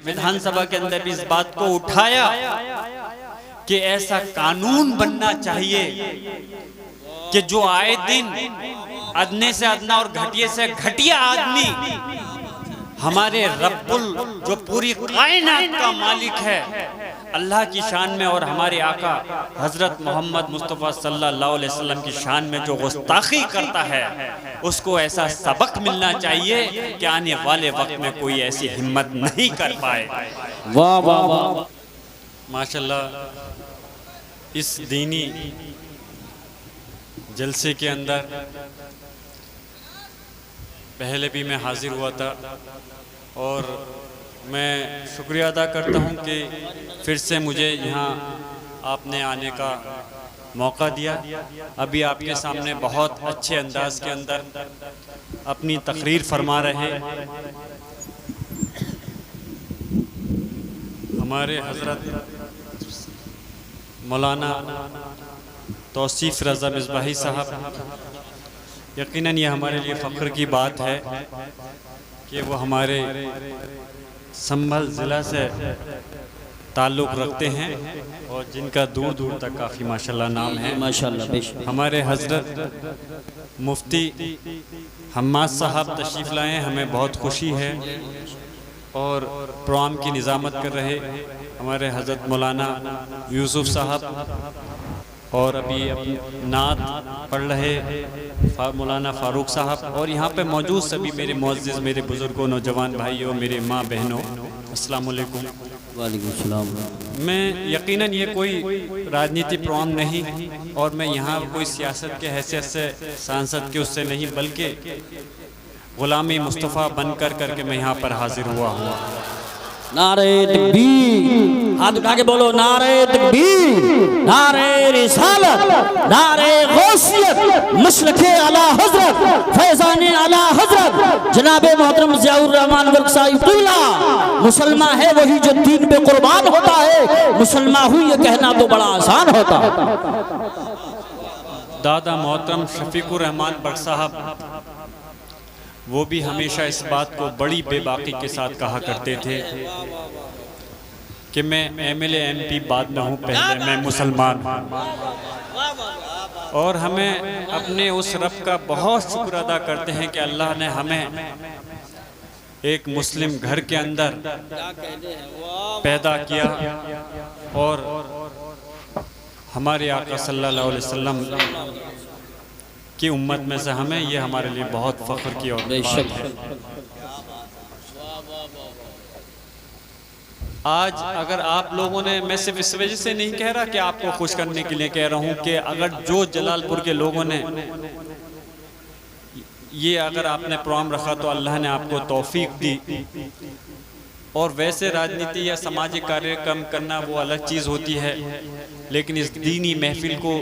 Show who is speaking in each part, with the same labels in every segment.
Speaker 1: विधानसभा के अंदर भी इस बात को उठाया कि ऐसा कानून बनना चाहिए कि जो आए दिन अदने से अदना और घटिया से घटिया आदमी हमारे रब्बुल जो पूरी कायनात का मालिक है अल्लाह की शान में और हमारे आका हजरत मोहम्मद मुस्तफ़ा सल्लल्लाहु अलैहि वसल्लम की शान में जो गुस्ताखी करता है उसको ऐसा सबक मिलना चाहिए कि आने वाले वक्त में कोई ऐसी हिम्मत नहीं कर पाए।
Speaker 2: वाह वाह वाह
Speaker 1: माशाल्लाह। इस दीनी जलसे के अंदर पहले भी मैं हाजिर हुआ था और मैं शुक्रिया अदा करता हूं कि फिर से मुझे यहाँ आपने आने का मौका दिया। अभी आपके सामने बहुत अच्छे अंदाज के अंदर अपनी तकरीर फरमा रहे हमारे हजरत मौलाना तौसीफ रज़ा मिसबाही साहब। यकीनन ये हमारे लिए फ़ख्र की बात है कि वो हमारे संभल ज़िला से ताल्लुक़ रखते हैं और जिनका दूर दूर तक काफ़ी माशाल्लाह नाम है।
Speaker 2: माशाल्लाह।
Speaker 1: हमारे हजरत मुफ्ती हम्माद साहब तशरीफ़ लाए, हमें बहुत खुशी है और प्रोग्राम की निज़ामत कर रहे हमारे हजरत मौलाना यूसुफ साहब और अभी नात पढ़ रहे मौलाना फ़ारूक साहब और यहाँ पे मौजूद सभी मेरे मुअज़्ज़िज़ मेरे बुज़ुर्गों नौजवान भाइयों मेरे माँ बहनों अस्सलाम वालेकुम।
Speaker 2: वालेकुम सलाम।
Speaker 1: मैं यकीनन ये कोई राजनीति प्रोग्राम नहीं और मैं यहाँ कोई सियासत के हैसियत से सांसद के उससे नहीं बल्कि ग़ुलामी मुस्तफ़ा बन कर मैं यहाँ पर हाजिर हुआ हूँ।
Speaker 2: नारे तकबीर, हाथ उठा के बोलो नारे तकबीर, नारे रिसालत, नारे गौसियत, मशरक़े आला हजरत, फैज़ाने आला हजरत जनाबे मोहतरम ज़ियाउर रहमान वर्क साहिब क़िबला। मुसलमान है वही जो दीन पे कुर्बान होता है, मुसलमान हूँ ये कहना तो बड़ा आसान होता है।
Speaker 1: दादा मोहतरम शफीकुर रहमान बट साहब वो भी हमेशा इस बात को बड़ी बेबाकी के साथ कहा करते थे कि मैं एमएलए एमपी बाद में हूँ, पहले मैं मुसलमान हूँ। और हमें अपने उस रब का बहुत शुक्र अदा करते हैं कि अल्लाह ने हमें एक मुस्लिम घर के अंदर पैदा किया और हमारे आका सल्लल्लाहु अलैहि वसल्लम की उम्मत में से हमें ये हमारे लिए बहुत फ़ख्र की और बात है। आज अगर आप लोगों ने, मैं सिर्फ इस वजह से नहीं कह रहा कि आपको खुश करने के लिए कह रहा हूँ कि अगर जो जलालपुर के लोगों ने ये अगर आपने प्रोग्राम रखा तो अल्लाह ने आपको तौफीक दी। और वैसे राजनीति या सामाजिक कार्यक्रम करना वो अलग चीज़ होती है, लेकिन इस दीनी महफिल को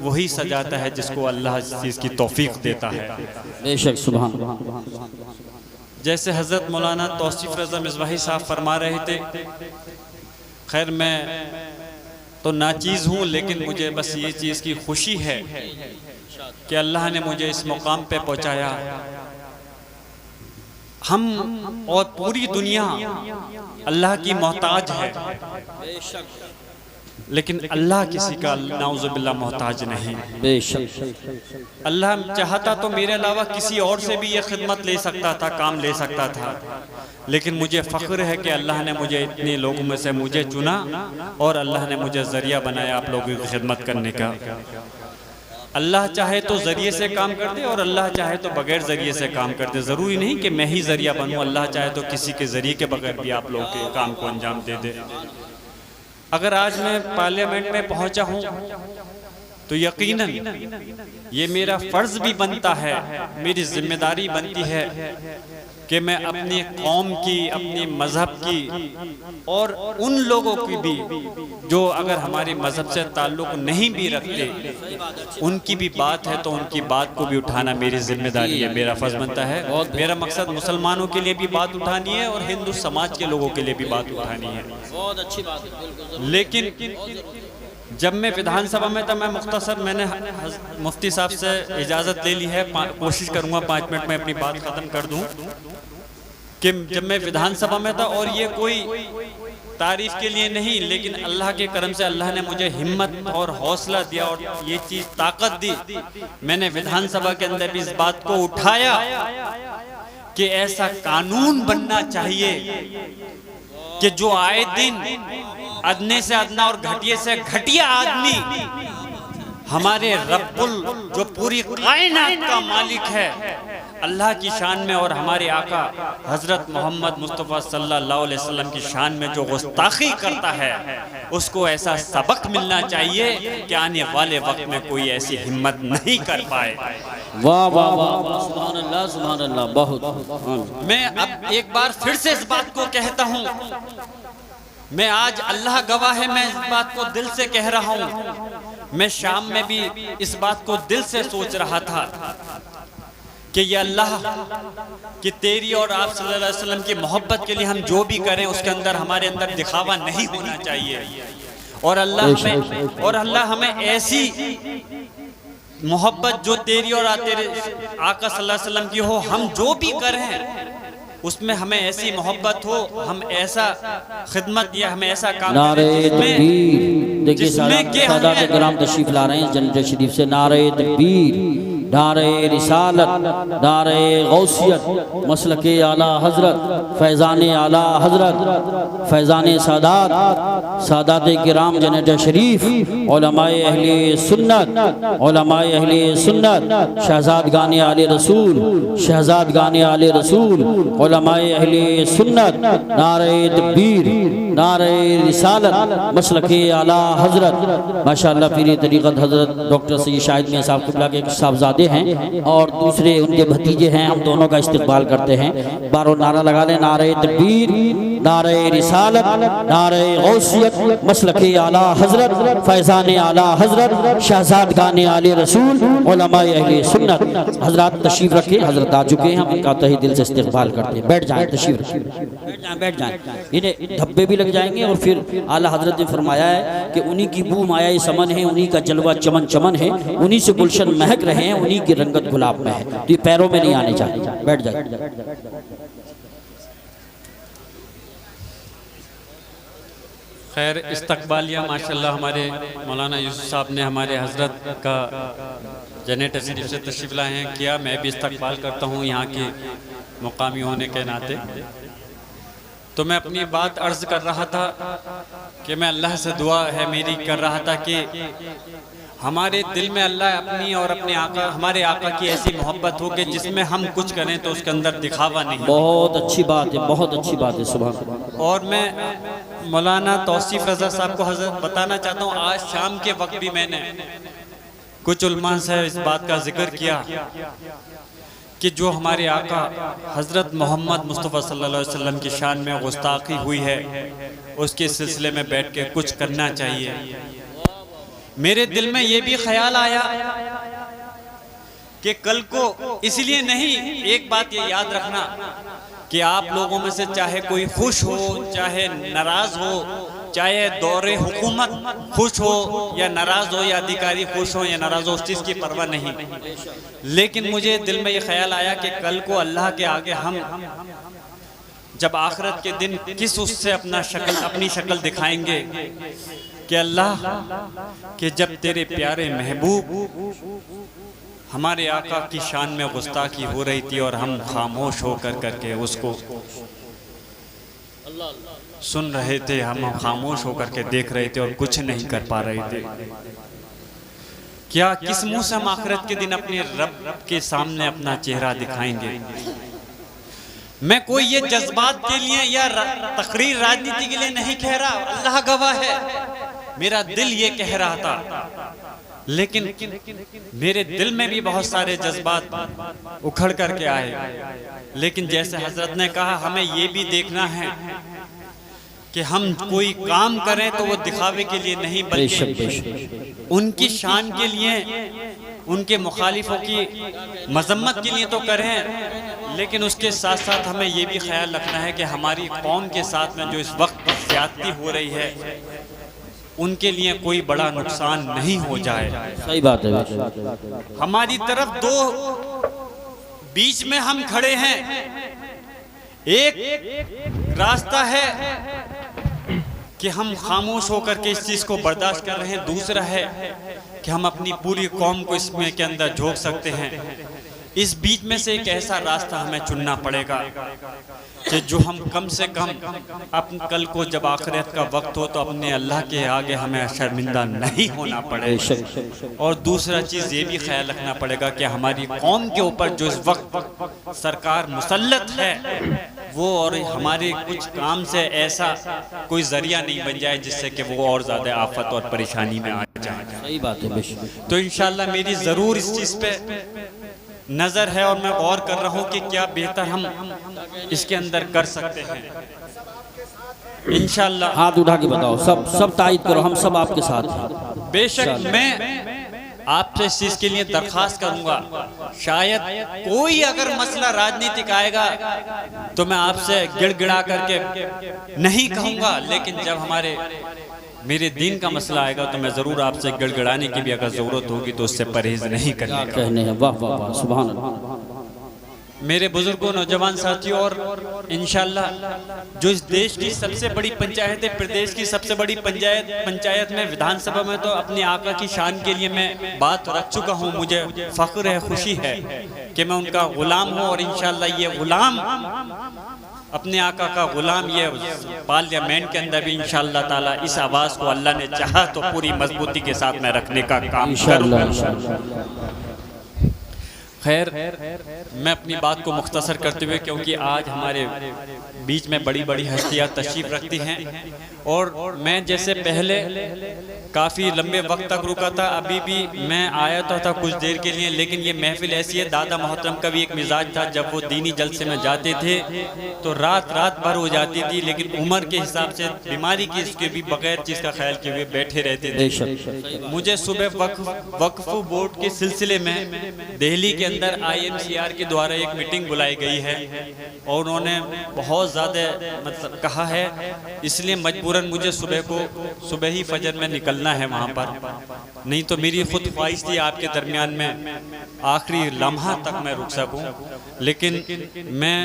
Speaker 1: वही सजाता है जिसको अल्लाह इस चीज़ की तौफीक देता है।
Speaker 2: बेशक सुभान।
Speaker 1: जैसे हज़रत मौलाना तौसीफ रज़ा मिसबाही साहब फरमा रहे थे, खैर मैं तो नाचीज़ हूँ लेकिन मुझे बस ये चीज़ की खुशी है कि अल्लाह ने मुझे इस मुकाम पे पहुँचाया। हम और पूरी दुनिया अल्लाह की मोहताज है, लेकिन अल्लाह किसी का नाउज़ुबिल्लाह मोहताज नहीं।
Speaker 2: बेशक
Speaker 1: अल्लाह चाहता तो मेरे अलावा किसी और से भी ये खिदमत ले सकता था, काम ले सकता था, लेकिन मुझे फ़ख्र है कि अल्लाह ने मुझे इतने लोगों में से मुझे चुना और अल्लाह ने मुझे ज़रिया बनाया आप लोगों की खिदमत करने का। अल्लाह चाहे तो ज़रिए से काम कर दे और अल्लाह चाहे तो बग़ैर ज़रिए से काम कर दे। ज़रूरी नहीं कि मैं ही ज़रिया बनूँ, अल्लाह चाहे तो किसी के ज़रिए के बगैर भी आप लोगों के काम को अंजाम दे दे। अगर आज मैं पार्लियामेंट में पहुंचा हूं तो यकीनन ये मेरा फ़र्ज़ भी बनता है, मेरी जिम्मेदारी बनती है कि मैं अपनी कौम की, अपनी मज़हब की और उन लोगों की भी जो अगर हमारे मज़हब से ताल्लुक़ नहीं भी रखते, उनकी भी बात है तो उनकी बात को भी उठाना मेरी जिम्मेदारी है, मेरा फ़र्ज़ बनता है। मेरा मकसद मुसलमानों के लिए भी बात उठानी है और हिंदू समाज के लोगों के लिए भी बात उठानी है।
Speaker 2: बहुत अच्छी बात है।
Speaker 1: लेकिन जब मैं विधानसभा में था, मैं मुख्तसर मैंने मुफ्ती साहब से इजाज़त ले ली है, कोशिश करूँगा 5 मिनट में अपनी बात ख़त्म कर दूँ। कि जब मैं विधानसभा में था, और ये कोई तारीफ के लिए नहीं, लेकिन अल्लाह के करम से अल्लाह ने मुझे हिम्मत और हौसला दिया और ये चीज ताकत दी। मैंने विधानसभा के अंदर भी इस बात को उठाया कि ऐसा कानून बनना चाहिए कि जो आए दिन अदने से अदना और घटिया से घटिया आदमी हमारे रब्बुल जो पूरी कायनात का मालिक है अल्लाह की शान में और हमारे आका हजरत मोहम्मद मुस्तफ़ा सल्लल्लाहु अलैहि वसल्लम की शान में जो गुस्ताखी करता है उसको ऐसा सबक मिलना चाहिए कि आने वाले वक्त में कोई ऐसी हिम्मत नहीं कर पाए।
Speaker 2: वाह वाह वाह, सुभान अल्लाह, बहुत।
Speaker 1: मैं अब एक बार फिर से इस बात को कहता हूँ, मैं आज अल्लाह गवाह है, मैं इस बात को दिल से कह रहा हूँ। मैं शाम में भी इस बात को दिल से सोच रहा था कि ये अल्लाह कि तेरी और आप सल्लल्लाहु अलैहि वसल्लम की मोहब्बत के लिए हम जो भी करें उसके अंदर हमारे अंदर दिखावा नहीं होना चाहिए, और अल्लाह हमें ऐसी मोहब्बत जो तेरी और तेरे आका सल्लल्लाहु अलैहि वसल्लम की हो, हम जो भी करें उसमें हमें ऐसी मोहब्बत हो, हम ऐसा खिदमत या हमें ऐसा काम
Speaker 2: करें। देखिए सादात किराम तशरीफ ला रहे हैं जन्नत शरीफ से। नारे तकबीर, नारे रिसालत, नारे गौसियत, मसलके आला हजरत, फैज़ान आला हजरत, फैज़ान सादात, सादात किराम जन्नत शरीफ, उलमाए अहले सुन्नत, उलमाए अहले सुन्नत, शहजादगान आले रसूल, शहजादगान आले रसूल, उलमाए अहले सुन्नत, नारे तकबीर, नारे रिसालत, मसलके आला हजरत। माशाअल्लाह पीर तरीक़त हजरत डॉक्टर सैयद शाहिद मियां साहब क़िबला के साहबजादे हैं और दूसरे उनके भतीजे हैं। हम दोनों का इस्तकबाल करते हैं। बारो नारा लगा लें, नारे तकबीर, नारे रिसालत, नारे गौसियत, मसलके आला हजरत, फैज़ान आला हजरत, शहजादगान आले रसूल, उलमाए अहले सुन्नत। हजरत तशरीफ रखें, हजरत आ चुके हैं, हम उनका तहे दिल से इस्तकबाल करते हैं। बैठ जाएं, तशरीफ रखें, बैठ जाएं। इन्हें धब्बे भी लग जाएंगे और फिर आला हजरत ने फरमाया है कि उन्हीं की बू माया समन है, उन्हीं का जलवा चमन चमन है, उन्हीं से गुलशन महक रहे हैं, उन्हीं की रंगत गुलाब में है, तो ये पैरों में नहीं आने चाहिए। बैठ जाए।
Speaker 1: खैर इस्तकबालिया माशाल्लाह हमारे मौलाना यूसुफ साहब ने हमारे हजरत का जन्नत शरीफ से तशरीफ लाए हैं किया। मैं भी इस्तकबाल करता हूँ यहाँ के मुकामी होने के नाते। तो मैं अपनी बात अर्ज कर रहा था कि मैं अल्लाह से दुआ है मेरी कर रहा था कि हमारे दिल में अल्लाह अपनी और अपने आका हमारे आका की ऐसी मोहब्बत हो कि जिसमें हम कुछ करें तो उसके अंदर दिखावा नहीं।
Speaker 2: बहुत अच्छी बात है, बहुत अच्छी बात है। सुभान।
Speaker 1: और मैं मौलाना तौसीफ रज़ा साहब को हजरत बताना चाहता हूँ, आज शाम के वक्त भी मैंने कुछ उलमा से इस बात का जिक्र किया कि जो हमारे आका हजरत मोहम्मद मुस्तफ़ा सल्लल्लाहु अलैहि वसल्लम की शान में गुस्ताखी हुई है उसके सिलसिले में बैठ के कुछ करना चाहिए। मेरे दिल में ये भी ख्याल आया कि कल को, इसलिए नहीं, एक बात ये याद रखना कि आप लोगों में से चाहे कोई खुश हो चाहे नाराज हो, चाहे दौरे हुकूमत खुश हो या नाराज हो या अधिकारी खुश हो या नाराज हो, उस चीज़ की परवाह नहीं, लेकिन मुझे दिल में ये ख्याल आया कि कल को अल्लाह के आगे हम जब आखिरत के दिन किस उससे अपनी शक्ल दिखाएंगे कि अल्लाह कि जब तेरे प्यारे महबूब हमारे आका की शान में गुस्ताखी हो रही थी और हम खामोश होकर करके उसको सुन रहे थे, हम खामोश होकर के देख रहे थे और कुछ नहीं कर पा रहे थे, क्या किस मुंह से हम आखिरत के दिन अपने रब के सामने अपना चेहरा दिखाएंगे? मैं कोई ये जज्बात के लिए या तकरीर राजनीति के लिए नहीं कह रहा, अल्लाह गवाह है, मेरा दिल ये कह रहा था, लेकिन मेरे दिल में भी बहुत सारे जज्बात उखड़ करके आए। लेकिन जैसे हजरत ने कहा, हमें ये भी देखना है कि हम कोई काम करें तो वो दिखावे के लिए नहीं बल्कि उनकी शान के लिए, उनके मुखालिफों की मजम्मत के लिए तो करें, लेकिन उसके साथ साथ हमें ये भी ख्याल रखना है कि हमारी कौम के साथ में जो इस वक्त ज्यादती हो रही है उनके लिए कोई बड़ा नुकसान नहीं हो जाए।
Speaker 2: सही बात है।
Speaker 1: हमारी तरफ दो बीच में हम खड़े हैं, एक रास्ता है कि हम खामोश होकर के इस चीज को बर्दाश्त कर रहे हैं, दूसरा है कि हम अपनी पूरी कौम को इसमें के अंदर झोंक सकते हैं। इस बीच में से एक ऐसा रास्ता हमें चुनना पड़ेगा कि जो हम कम से कम अपन कल को जब आखिरत का वक्त हो तो अपने अल्लाह के आगे हमें शर्मिंदा नहीं होना पड़े। और दूसरा चीज़ ये भी ख्याल रखना पड़ेगा कि हमारी कौम के ऊपर जो इस वक्त सरकार मुसल्लत है वो और हमारे कुछ काम से ऐसा कोई जरिया नहीं बन जाए जिससे कि वो और ज़्यादा आफत और परेशानी में आ जाए।
Speaker 2: सही बात है।
Speaker 1: तो इंशाल्लाह मेरी ज़रूर इस चीज़ पे नजर है और मैं गौर कर रहा हूँ कि क्या बेहतर हम इसके अंदर कर सकते हैं। इंशाल्लाह
Speaker 2: हाथ उठा के बताओ, सब तायद करो, हम सब आपके साथ हैं।
Speaker 1: बेशक मैं आपसे इस चीज के लिए दरखास्त करूंगा, शायद कोई अगर मसला राजनीतिक आएगा तो मैं आपसे गिड़गिड़ा करके नहीं कहूंगा, लेकिन जब मेरे दीन का मसला आएगा तो मैं ज़रूर आपसे गिड़गिड़ाने की भी अगर ज़रूरत होगी तो उससे परहेज नहीं करेगा।
Speaker 2: कहने हैं वाह वाह वाह, सुभान अल्लाह।
Speaker 1: मेरे बुजुर्गों, नौजवान साथियों, और इंशाल्लाह जो इस देश की सबसे बड़ी पंचायत है, प्रदेश की सबसे बड़ी पंचायत में विधानसभा में तो अपने आका की शान के लिए मैं बात रख चुका हूँ। मुझे फ़ख्र है, खुशी है कि मैं उनका ग़ुलाम हूँ और इंशाल्लाह ये ग़ुलाम अपने आका का गुलाम ये पार्लियामेंट के अंदर भी इंशाअल्लाह ताला इस आवाज़ को अल्लाह ने चाहा तो पूरी मजबूती के साथ में रखने का काम करूँगा। खैर, मैं अपनी बात को मुख्तसर करते हुए, क्योंकि आज हमारे बीच में बड़ी बड़ी हस्तियाँ तशरीफ़ रखती हैं और मैं जैसे पहले काफ़ी लंबे वक्त तक रुका था, अभी भी मैं आया तो था कुछ देर के लिए, लेकिन ये महफिल ऐसी है, दादा मोहतरम का भी एक मिजाज था, जब वो दीनी जलसे में जाते थे तो रात भर हो जाती थी, लेकिन उम्र के हिसाब से बीमारी की इसके भी बगैर चीज़ का ख्याल किए हुए बैठे रहते थे। मुझे सुबह वक्फ बोर्ड के सिलसिले में दिल्ली के अंदर IMCR के द्वारा एक मीटिंग बुलाई गई है और उन्होंने बहुत ज़्यादा मतलब कहा है, इसलिए मजबूरन मुझे सुबह ही फजर में निकलना है वहाँ पर, नहीं तो मेरी खुद ख्वाहिश थी आपके दरमियान में आखिरी लम्हा तक मैं रुक सकूं। लेकिन मैं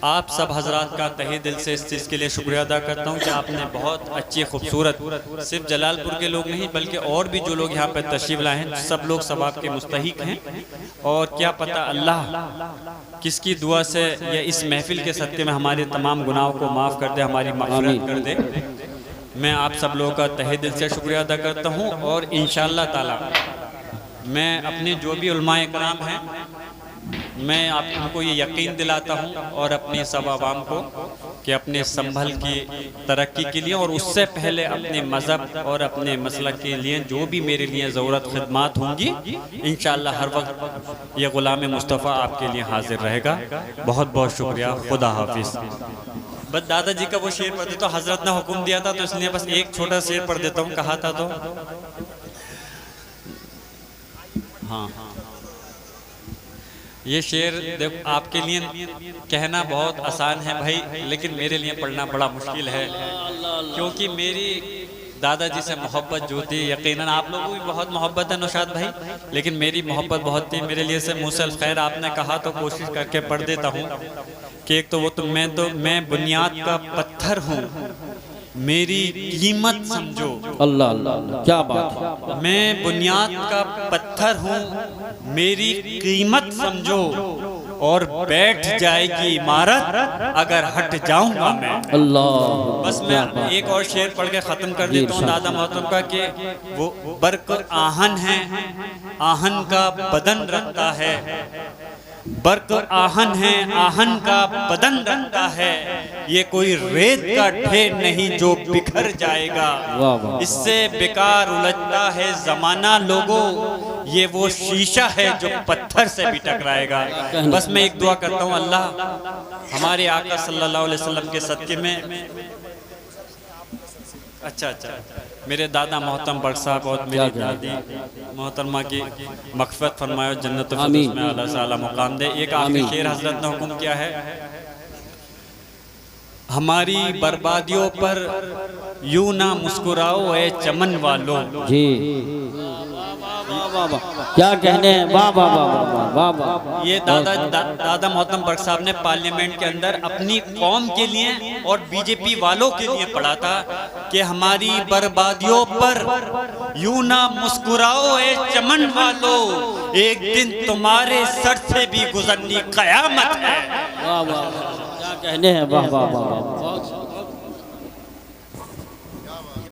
Speaker 1: आप सब हजरात का तहे दिल से इस चीज़ के लिए शुक्रिया अदा करता हूँ कि आपने बहुत अच्छी खूबसूरत, सिर्फ जलालपुर के लोग नहीं बल्कि और भी जो लोग यहाँ पर तशरीफ़ लाए हैं, सब लोग सवाब के मुस्तहिक हैं। और क्या पता अल्लाह किसकी दुआ से या इस महफिल के सदक़े में हमारे तमाम गुनाहों को माफ़ कर दे, हमारी मग़फ़िरत कर दे। मैं आप सब लोगों का तहे दिल से शुक्रिया अदा करता हूँ और इंशाअल्लाह ताला मैं अपने जो भी उलमाए कराम हैं, मैं आपको ये यकीन दिलाता हूँ और अपने सब आवाम को कि अपने संभल की तरक्की के लिए और उससे पहले अपने मज़हब और अपने मसलक के लिए जो भी मेरे लिए ज़रूरत खिदमात होंगी, इंशाअल्लाह हर वक्त ये ग़ुलाम मुस्तफ़ा आपके लिए हाजिर रहेगा। बहुत बहुत शुक्रिया, खुदा हाफिज़। बस दादाजी का वो शेर पढ़ देता हूँ, हजरत ने हुक्म दिया था तो इसलिए बस एक छोटा शेर पढ़ देता हूँ, कहा था तो हाँ ये शेर देखो, आपके लिए कहना बहुत आसान है भाई, लेकिन मेरे लिए पढ़ना बड़ा मुश्किल है, क्योंकि मेरी दादाजी से मोहब्बत जो थी, यकीनन आप लोगों को भी बहुत मोहब्बत है नौशाद भाई, लेकिन मेरी मोहब्बत बहुत थी मेरे लिए से मुसल खैर आपने कहा तो कोशिश करके पढ़ देता हूँ कि एक तो मैं बुनियाद का पत्थर हूँ, मेरी कीमत समझो।
Speaker 2: अल्लाह अल्लाह, क्या बात है।
Speaker 1: मैं बुनियाद का पत्थर हूँ, मेरी कीमत समझो, और बैठ जाएगी इमारत अगर हट जाऊंगा मैं।
Speaker 2: अल्लाह।
Speaker 1: बस मैं एक और शेर पढ़ के ख़त्म कर देता हूँ दादा मोहतरम का कि वो बर्क आहन है, आहन का बदन रखता है, बर्क आहन है, आहन का बदन रखता है, ये कोई रेत का ढेर नहीं जो बिखर जाएगा, इससे बेकार उलझता है ज़माना लोगों, ये वो शीशा है जो पत्थर से भी टकराएगा। बस मैं एक दुआ करता हूँ, अल्लाह हमारे आका सल्लल्लाहु अलैहि वसल्लम के सदक़े में अच्छा मेरे दादा मोहतरम बख्श साहब और मेरी दादी मोहतरमा की मग़फ़िरत फरमाए, जन्नत फ़िरदौस में आला से आला मुकाम दे। एक आखिरी शेर हज़रत ने हुक्म किया है, हमारी बर्बादियों पर यूं ना मुस्कुराओ ए चमन वालों।
Speaker 2: क्या कहने हैं, वाह वाह वाह वाह वाह।
Speaker 1: ये दादा मोहतरम बख्श साहब ने पार्लियामेंट के अंदर अपनी कौम के लिए और बीजेपी वालों के लिए पढ़ा था कि हमारी बर्बादियों पर यूं ना मुस्कुराओ ए चमन वालों, एक दिन तुम्हारे सर से भी गुजरनी कयामत है।
Speaker 2: वाह वाह, क्या कहने हैं, वाह वाह वाह वाह।